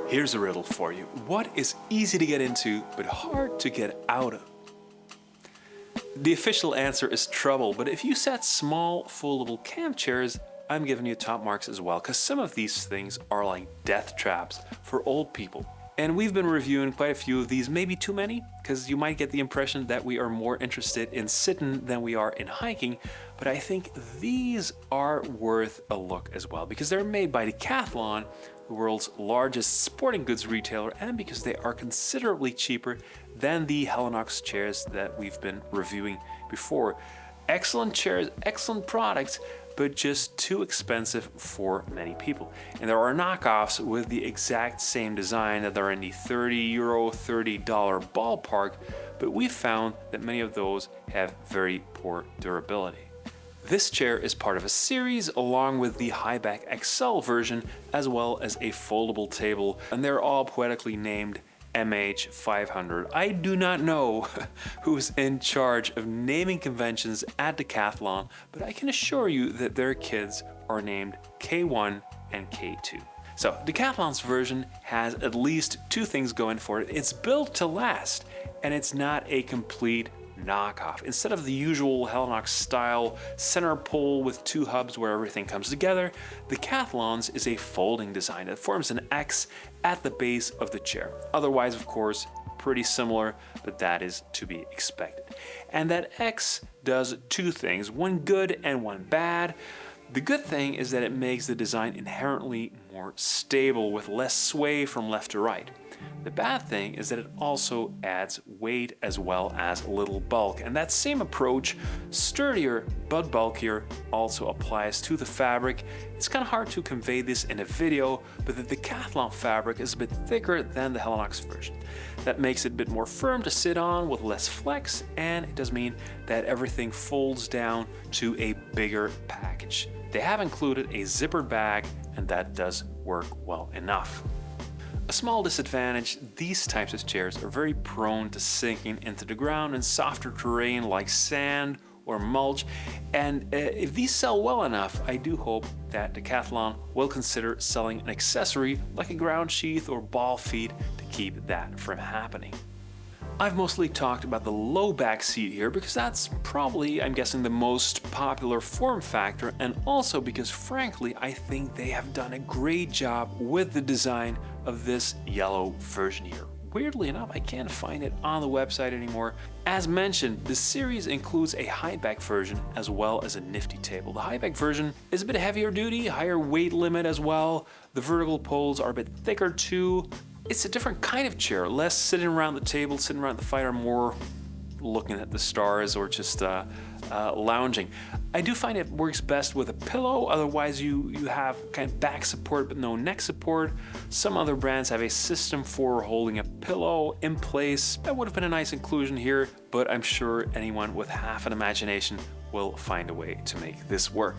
Here's a riddle for you. What is easy to get into but hard to get out of? The official answer is trouble, but if you set small foldable camp chairs, I'm giving you top marks as well, because some of these things are like death traps for old people. And we've been reviewing quite a few of these, maybe too many, because you might get the impression that we are more interested in sitting than we are in hiking, but I think these are worth a look as well, because they're made by Decathlon, the world's largest sporting goods retailer, and because they are considerably cheaper than the Helinox chairs that we've been reviewing before. Excellent chairs, excellent products, but just too expensive for many people. And there are knockoffs with the exact same design that are in the €30, $30 ballpark, but we found that many of those have very poor durability. This chair is part of a series along with the Highback XL version, as well as a foldable table, and they're all poetically named MH500. I do not know who's in charge of naming conventions at Decathlon, but I can assure you that their kids are named K1 and K2. So Decathlon's version has at least two things going for it. It's built to last, and it's not a complete knockoff. Instead of the usual Helinox style center pole with two hubs where everything comes together, Decathlon's is a folding design that forms an X at the base of the chair. Otherwise, of course, pretty similar, but that is to be expected. And that X does two things, one good and one bad. The good thing is that it makes the design inherently more stable with less sway from left to right. The bad thing is that it also adds weight as well as a little bulk, and that same approach, sturdier but bulkier, also applies to the fabric. It's kind of hard to convey this in a video, but the Decathlon fabric is a bit thicker than the Helinox version. That makes it a bit more firm to sit on with less flex, and it does mean that everything folds down to a bigger package. They have included a zippered bag, and that does work well enough. A small disadvantage, these types of chairs are very prone to sinking into the ground in softer terrain like sand or mulch, and if these sell well enough, I do hope that Decathlon will consider selling an accessory like a ground sheath or ball feet to keep that from happening. I've mostly talked about the low back seat here because that's probably, I'm guessing, the most popular form factor, and also because frankly I think they have done a great job with the design of this yellow version here. Weirdly enough, I can't find it on the website anymore. As mentioned, the series includes a high-back version as well as a nifty table. The high-back version is a bit heavier duty, higher weight limit as well. The vertical poles are a bit thicker too. It's a different kind of chair, less sitting around the table, sitting around the fire, more looking at the stars or just lounging. I do find it works best with a pillow, otherwise you have kind of back support but no neck support. Some other brands have a system for holding a pillow in place. That would have been a nice inclusion here, but I'm sure anyone with half an imagination will find a way to make this work.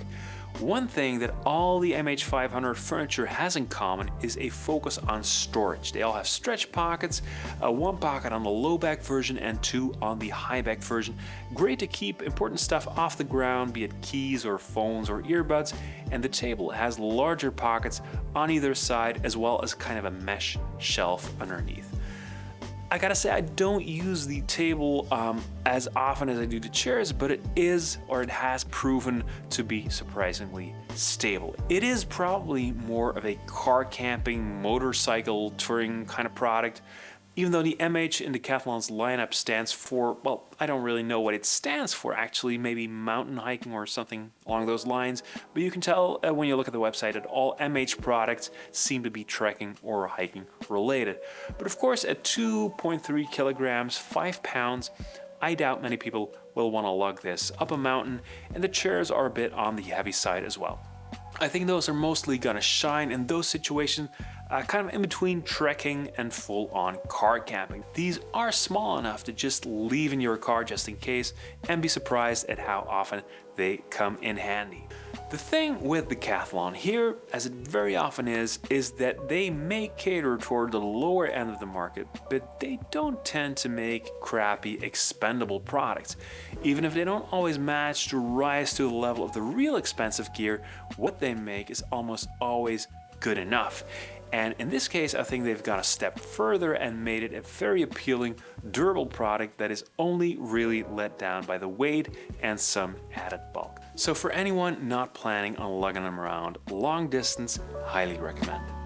One thing that all the MH500 furniture has in common is a focus on storage. They all have stretch pockets, one pocket on the low back version and two on the high back version. Great to keep important stuff off the ground, be it keys or phones or earbuds, and the table has larger pockets on either side as well as kind of a mesh shelf underneath. I gotta say, I don't use the table as often as I do the chairs, but it has proven to be surprisingly stable. It is probably more of a car camping, motorcycle touring kind of product, even though the MH in Decathlon's lineup stands for, well, I don't really know what it stands for actually, maybe mountain hiking or something along those lines, but you can tell when you look at the website that all MH products seem to be trekking or hiking related. But of course, at 2.3 kilograms, 5 pounds, I doubt many people will want to lug this up a mountain, and the chairs are a bit on the heavy side as well. I think those are mostly gonna shine in those situations kind of in between trekking and full-on car camping. These are small enough to just leave in your car just in case and be surprised at how often they come in handy. The thing with Decathlon here, as it very often is that they may cater toward the lower end of the market, but they don't tend to make crappy expendable products. Even if they don't always match to rise to the level of the real expensive gear, what they make is almost always good enough. And in this case, I think they've gone a step further and made it a very appealing, durable product that is only really let down by the weight and some added bulk. So for anyone not planning on lugging them around long distance, highly recommended.